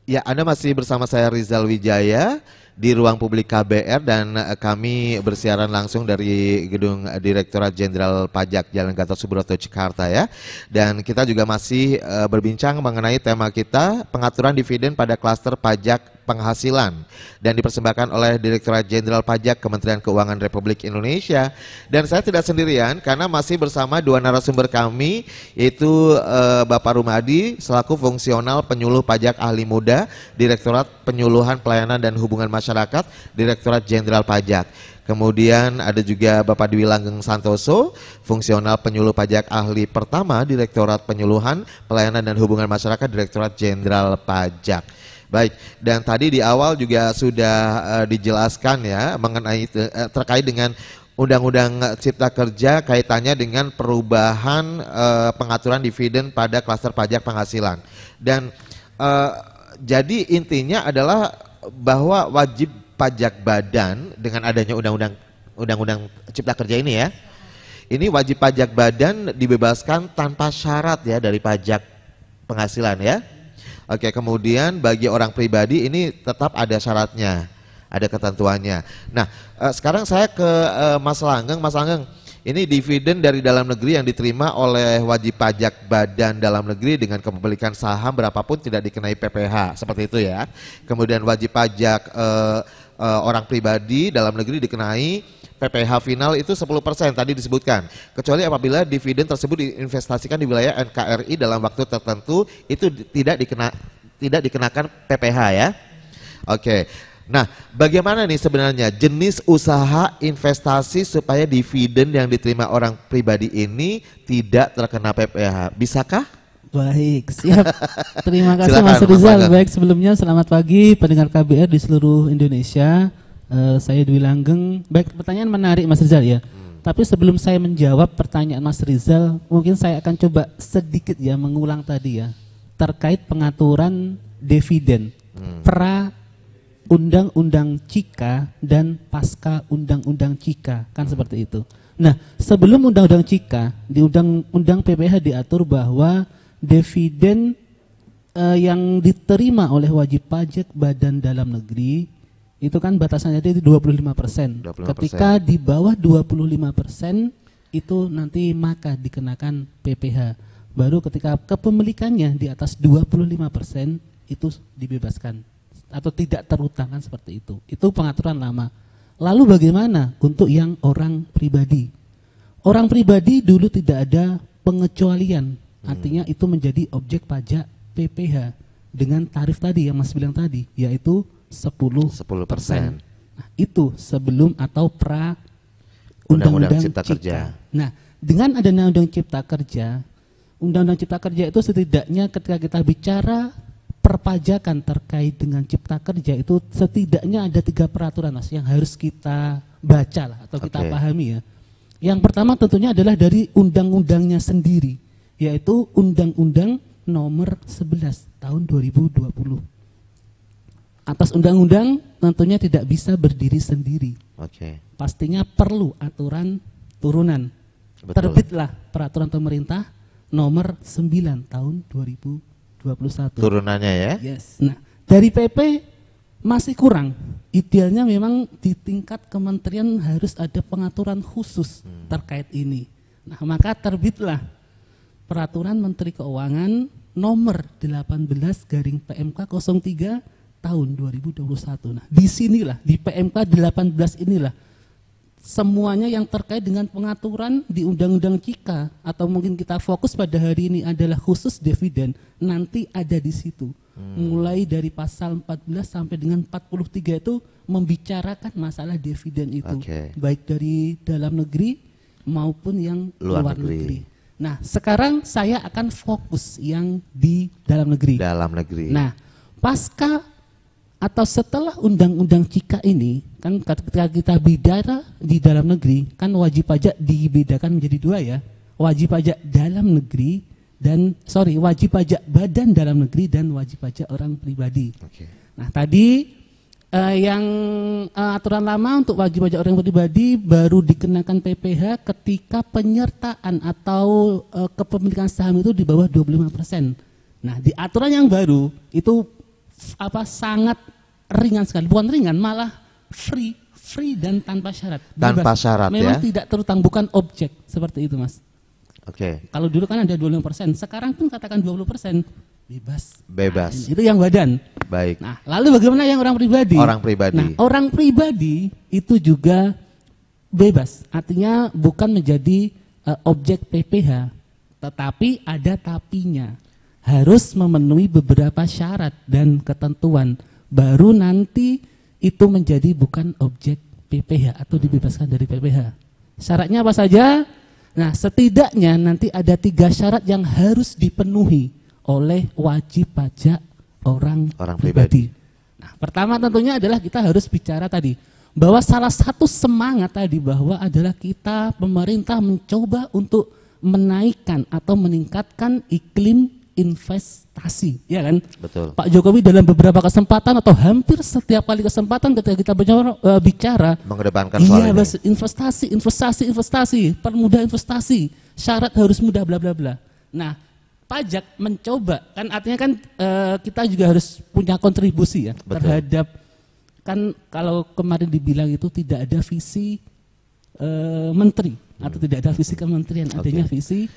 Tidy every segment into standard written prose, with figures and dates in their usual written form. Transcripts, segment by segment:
Ya, Anda masih bersama saya Rizal Wijaya di ruang publik KBR dan kami bersiaran langsung dari gedung Direktorat Jenderal Pajak Jalan Gatot Subroto Jakarta ya. Dan kita juga masih berbincang mengenai tema kita pengaturan dividen pada klaster pajak penghasilan dan dipersembahkan oleh Direktorat Jenderal Pajak Kementerian Keuangan Republik Indonesia. Dan saya tidak sendirian karena masih bersama dua narasumber kami, yaitu Bapak Rumadi selaku fungsional penyuluh pajak ahli muda Direktorat Penyuluhan Pelayanan dan Hubungan Masyarakat Direktorat Jenderal Pajak. Kemudian ada juga Bapak Dwi Langgeng Santoso, fungsional penyuluh pajak ahli pertama Direktorat Penyuluhan Pelayanan dan Hubungan Masyarakat Direktorat Jenderal Pajak. Baik, dan tadi di awal juga sudah dijelaskan ya mengenai terkait dengan Undang-Undang Cipta Kerja kaitannya dengan perubahan pengaturan dividen pada klaster pajak penghasilan. Dan jadi intinya adalah bahwa wajib pajak badan dengan adanya Undang-Undang Cipta Kerja ini ya, ini wajib pajak badan dibebaskan tanpa syarat ya dari pajak penghasilan ya. Oke, kemudian bagi orang pribadi ini tetap ada syaratnya, ada ketentuannya. Nah, sekarang saya ke Mas Langgeng. Mas Langgeng, ini dividen dari dalam negeri yang diterima oleh wajib pajak badan dalam negeri dengan kepemilikan saham berapapun tidak dikenai PPh, seperti itu ya. Kemudian wajib pajak orang pribadi dalam negeri dikenai PPh final itu 10% tadi disebutkan. Kecuali apabila dividen tersebut diinvestasikan di wilayah NKRI dalam waktu tertentu itu tidak dikenakan PPh ya. Oke. Nah, bagaimana nih sebenarnya jenis usaha investasi supaya dividen yang diterima orang pribadi ini tidak terkena PPh? Bisakah? Baik, siap. Terima kasih Silakan, Mas Rizal. Mas. Baik, sebelumnya selamat pagi pendengar KBR di seluruh Indonesia. Saya Dwi Langgeng. Baik, pertanyaan menarik Mas Rizal ya. Tapi sebelum saya menjawab pertanyaan Mas Rizal, mungkin saya akan coba sedikit ya mengulang tadi ya terkait pengaturan dividen pra Undang-Undang Cika dan pasca Undang-Undang Cika, kan seperti itu. Nah, sebelum Undang-Undang Cika, di Undang-Undang PPh diatur bahwa dividen yang diterima oleh wajib pajak badan dalam negeri itu kan batasannya itu 25%. Ketika di bawah 25% itu nanti maka dikenakan PPh. Baru ketika kepemilikannya di atas 25% itu dibebaskan atau tidak terutangkan seperti itu. Itu pengaturan lama. Lalu bagaimana untuk yang orang pribadi? Orang pribadi dulu tidak ada pengecualian. Artinya itu menjadi objek pajak PPh dengan tarif tadi yang Mas bilang tadi, yaitu 10%. Nah, itu sebelum atau pra Undang-Undang Cipta Kerja. Nah, dengan adanya Undang-Undang Cipta Kerja, Undang-Undang Cipta Kerja itu setidaknya ketika kita bicara perpajakan terkait dengan Cipta Kerja itu setidaknya ada 3 peraturan Mas yang harus kita baca lah atau kita pahami ya. Yang pertama tentunya adalah dari undang-undangnya sendiri, yaitu Undang-Undang Nomor 11 tahun 2020. Atas undang-undang tentunya tidak bisa berdiri sendiri. Pastinya perlu aturan turunan. Betul. Terbitlah peraturan pemerintah nomor 9 tahun 2021. Turunannya ya? Yes. Nah, dari PP masih kurang. Idealnya memang di tingkat kementerian harus ada pengaturan khusus terkait ini. Nah, maka terbitlah peraturan Menteri Keuangan nomor 18 garing PMK 03 tahun 2021. Nah, di sinilah di PMK 18 inilah semuanya yang terkait dengan pengaturan di Undang-Undang Cika atau mungkin kita fokus pada hari ini adalah khusus dividen nanti ada di situ. Mulai dari pasal 14 sampai dengan 43 itu membicarakan masalah dividen itu baik dari dalam negeri maupun yang luar negeri. Nah, sekarang saya akan fokus yang di dalam negeri. Nah, pasca atau setelah Undang-Undang Cika ini, kan ketika kita bicara di dalam negeri, kan wajib pajak dibedakan menjadi 2 ya. Wajib pajak dalam negeri dan wajib pajak badan dalam negeri dan wajib pajak orang pribadi. Nah, tadi yang aturan lama untuk wajib pajak orang pribadi baru dikenakan PPh ketika penyertaan atau kepemilikan saham itu di bawah 25%. Nah, di aturan yang baru itu sangat ringan sekali, bukan ringan, malah free dan tanpa syarat. Tanpa syarat. Memang ya. tidak terutang, bukan objek, seperti itu Mas. Oke. Kalau dulu kan ada 25%, sekarang pun katakan 20%, bebas. Bebas. Nah, itu yang badan. Baik. Nah, lalu bagaimana yang orang pribadi? Orang pribadi. Nah, orang pribadi itu juga bebas, artinya bukan menjadi objek PPh, tetapi ada tapinya. Harus memenuhi beberapa syarat dan ketentuan, baru nanti itu menjadi bukan objek PPh atau dibebaskan dari PPh. Syaratnya apa saja? Nah, setidaknya nanti ada 3 syarat yang harus dipenuhi oleh wajib pajak orang pribadi. Nah, pertama tentunya adalah kita harus bicara tadi bahwa salah satu semangat tadi bahwa adalah kita pemerintah mencoba untuk menaikkan atau meningkatkan iklim investasi, ya kan? Betul. Pak Jokowi dalam beberapa kesempatan atau hampir setiap kali kesempatan ketika kita bicara mengedepankan soal ini. Investasi, permudah investasi, syarat harus mudah, bla bla bla. Nah, pajak mencoba, kan artinya kan kita juga harus punya kontribusi ya. Betul. Terhadap, kan kalau kemarin dibilang itu tidak ada visi menteri atau tidak ada visi kementerian, adanya visi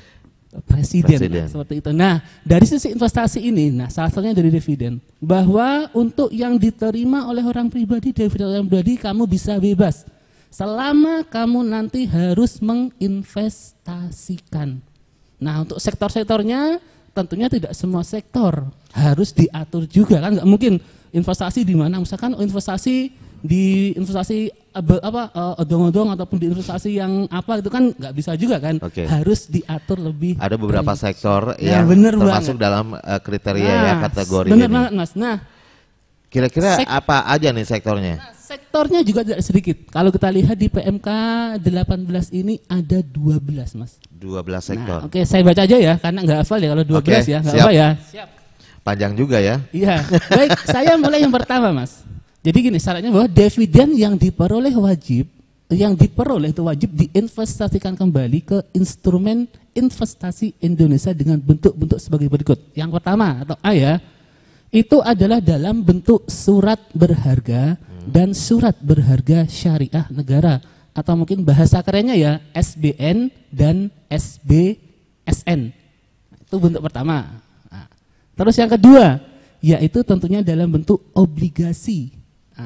presiden. Nah, seperti itu. Nah, dari sisi investasi ini, nah salah satunya dari dividen, bahwa untuk yang diterima oleh orang pribadi, dividen orang pribadi kamu bisa bebas selama kamu nanti harus menginvestasikan. Nah, untuk sektor-sektornya tentunya tidak semua sektor harus diatur juga, kan nggak mungkin investasi di mana, misalkan investasi di odong-odong ataupun di investasi yang apa itu kan nggak bisa juga kan. Harus diatur lebih. Ada beberapa sektor yang termasuk dalam kriteria kategori bener ini. Banget Mas. Nah, kira-kira apa aja nih sektornya? Nah, sektornya juga tidak sedikit. Kalau kita lihat di PMK 18 ini ada 12 Mas. 12 sektor. Nah, saya baca aja ya karena nggak hafal ya kalau 12 ya, nggak apa ya. Siap. Panjang juga ya. Iya. Baik, saya mulai yang pertama Mas. Jadi gini, syaratnya bahwa dividen yang diperoleh itu wajib diinvestasikan kembali ke instrumen investasi Indonesia dengan bentuk-bentuk sebagai berikut. Yang pertama atau A ya, itu adalah dalam bentuk surat berharga dan surat berharga syariah negara, atau mungkin bahasa kerennya ya SBN dan SBSN. Itu bentuk pertama. Nah, terus yang kedua, yaitu tentunya dalam bentuk obligasi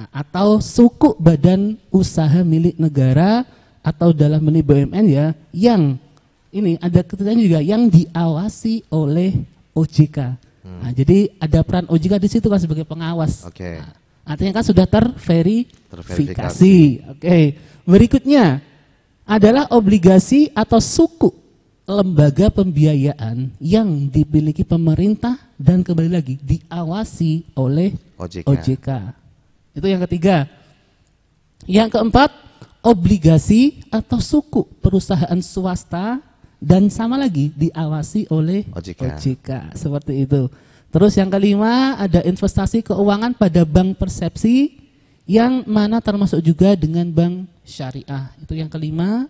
atau sukuk badan usaha milik negara atau dalam bentuk BUMN ya, yang ini ada ketentuannya juga yang diawasi oleh OJK. Nah, jadi ada peran OJK di situ kan sebagai pengawas. Nah, artinya kan sudah terverifikasi. Berikutnya adalah obligasi atau sukuk lembaga pembiayaan yang dimiliki pemerintah dan kembali lagi diawasi oleh OJK. Itu yang ketiga. Yang keempat, obligasi atau sukuk perusahaan swasta dan sama lagi diawasi oleh OJK. Seperti itu. Terus yang kelima, ada investasi keuangan pada bank persepsi yang mana termasuk juga dengan bank syariah. Itu yang kelima.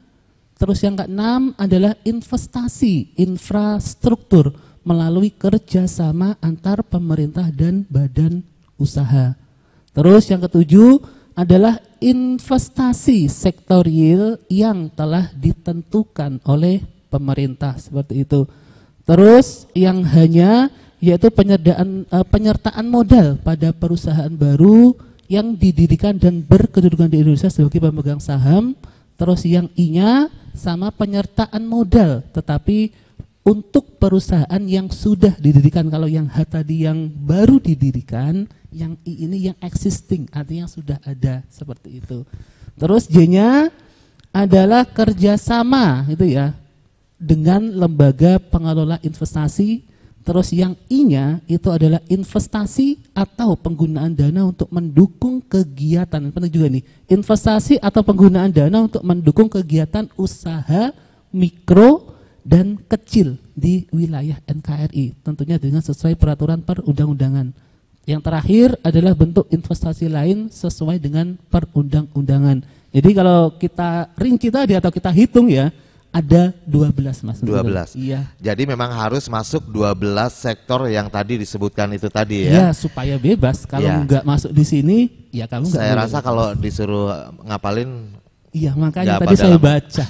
Terus yang keenam adalah investasi infrastruktur melalui kerjasama antar pemerintah dan badan usaha. Terus yang ketujuh adalah investasi sektor real yang telah ditentukan oleh pemerintah, seperti itu. Terus yang hanya yaitu penyertaan modal pada perusahaan baru yang didirikan dan berkedudukan di Indonesia sebagai pemegang saham. Terus yang I-nya sama penyertaan modal, tetapi untuk perusahaan yang sudah didirikan. Kalau yang H tadi yang baru didirikan, yang I ini yang existing, artinya yang sudah ada, seperti itu. Terus J-nya adalah kerjasama itu ya dengan lembaga pengelola investasi. Terus yang I-nya itu adalah investasi atau penggunaan dana untuk mendukung kegiatan, penting juga nih, investasi atau penggunaan dana untuk mendukung kegiatan usaha mikro dan kecil di wilayah NKRI, tentunya dengan sesuai peraturan perundang-undangan. Yang terakhir adalah bentuk investasi lain sesuai dengan perundang-undangan. Jadi kalau kita rinci tadi atau kita hitung ya, ada 12 Mas. 12. Iya. Jadi memang harus masuk 12 sektor yang tadi disebutkan itu tadi Iya, ya. supaya bebas. Kalau Iya. nggak masuk di sini, ya kamu nggak Saya boleh. rasa kalau disuruh ngapalin Iya, makanya nggak tadi saya dalam. baca.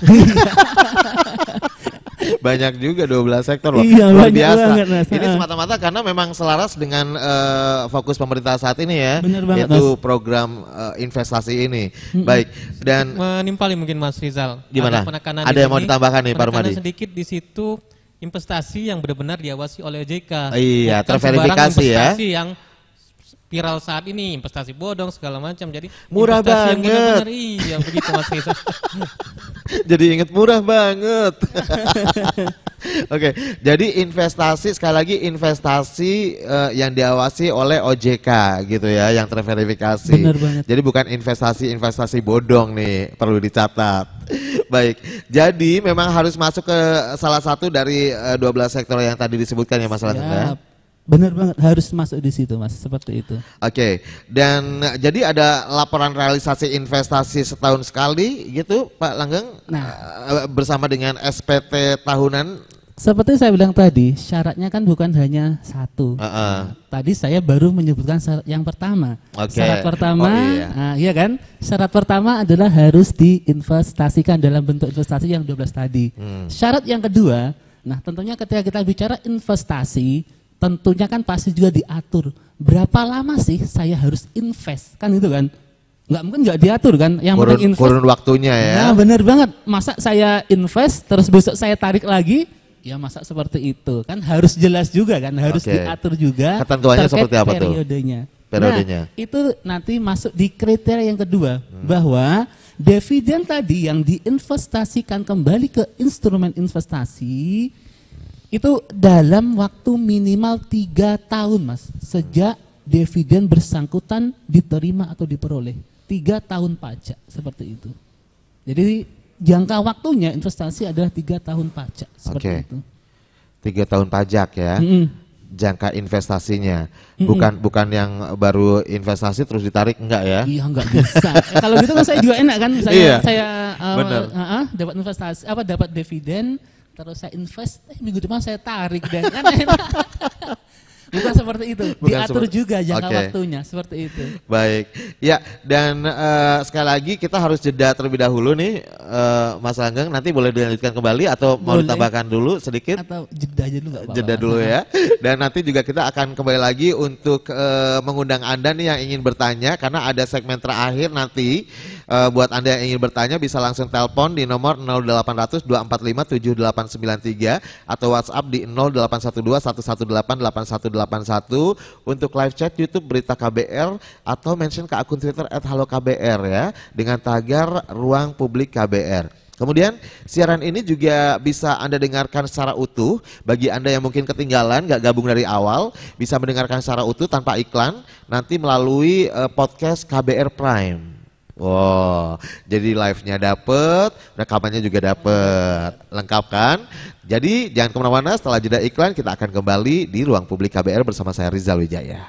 banyak juga 12 sektor loh. Iya, Luar banyak biasa. banget, Mas. Ini semata-mata karena memang selaras dengan fokus pemerintah saat ini ya. Benar banget, yaitu Mas. program investasi ini. Baik. Dan Menimpali mungkin Mas Rizal. gimana? Ada penekanan Ada di yang mau sini, ditambahkan nih, Pak penekanan Rumadi? sedikit di situ investasi yang benar-benar diawasi oleh OJK. Iya, Bukan terverifikasi sembarang ya. investasi yang viral saat ini, investasi bodong segala macam. Jadi Murah investasi yang banget. benar-benar, iya begitu Mas Rizal. Jadi inget murah banget. Oke, jadi investasi sekali lagi investasi yang diawasi oleh OJK gitu ya, yang terverifikasi. Benar banget. Jadi bukan investasi bodong nih, perlu dicatat. Baik, jadi memang harus masuk ke salah satu dari 12 sektor yang tadi disebutkan ya Mas Langgeng ya. Ya, benar banget, harus masuk di situ Mas, seperti itu. Oke, dan jadi ada laporan realisasi investasi setahun sekali gitu Pak Langgeng, bersama dengan SPT tahunan. Seperti saya bilang tadi, syaratnya kan bukan hanya satu. Tadi saya baru menyebutkan syarat yang pertama. Oke. Syarat pertama, Oh, iya. iya kan? Syarat pertama adalah harus diinvestasikan dalam bentuk investasi yang 12 tadi. Syarat yang kedua, nah tentunya ketika kita bicara investasi, tentunya kan pasti juga diatur. Berapa lama sih saya harus invest? Kan itu kan? Nggak mungkin nggak diatur kan? Yang penting invest. Kurun waktunya ya. Nah benar banget, masa saya invest terus besok saya tarik lagi, ya masa seperti itu kan harus jelas juga kan, harus Oke. diatur juga. Ketentuannya terkait seperti apa tuh? periodenya. Periodenya. Nah, itu nanti masuk di kriteria yang kedua, bahwa dividen tadi yang diinvestasikan kembali ke instrumen investasi itu dalam waktu minimal 3 tahun Mas, sejak dividen bersangkutan diterima atau diperoleh. 3 tahun pajak, seperti itu. Jadi jangka waktunya investasi adalah 3 tahun pajak, seperti Oke. itu. 3 tahun pajak ya. Jangka investasinya. Bukan yang baru investasi terus ditarik enggak ya? Iya nggak bisa. Kalau gitu kan saya juga enak kan, Iya, saya bener. dapat investasi, dapat dividen, terus saya invest, minggu depan saya tarik dan kan enak. Bukan seperti itu, Bukan diatur seperti- juga jangka Oke. waktunya, seperti itu. Baik, ya dan sekali lagi kita harus jeda terlebih dahulu nih Mas Langgeng, nanti boleh dilanjutkan kembali atau mau Boleh. ditambahkan dulu sedikit? Atau jeda aja dulu nggak apa-apa. Jeda dulu ya. Dan nanti juga kita akan kembali lagi untuk mengundang Anda nih yang ingin bertanya karena ada segmen terakhir nanti buat Anda yang ingin bertanya bisa langsung telepon di nomor 0800 245 7893 atau WhatsApp di 0812 118 8181 untuk live chat YouTube Berita KBR atau mention ke akun Twitter @halokbr ya dengan tagar Ruang Publik KBR. Kemudian siaran ini juga bisa Anda dengarkan secara utuh. Bagi Anda yang mungkin ketinggalan, gak gabung dari awal, bisa mendengarkan secara utuh tanpa iklan nanti melalui podcast KBR Prime. Wow, jadi live-nya dapet, rekamannya juga dapet, lengkap kan? Jadi jangan kemana-mana, setelah jeda iklan kita akan kembali di Ruang Publik KBR bersama saya Rizal Wijaya.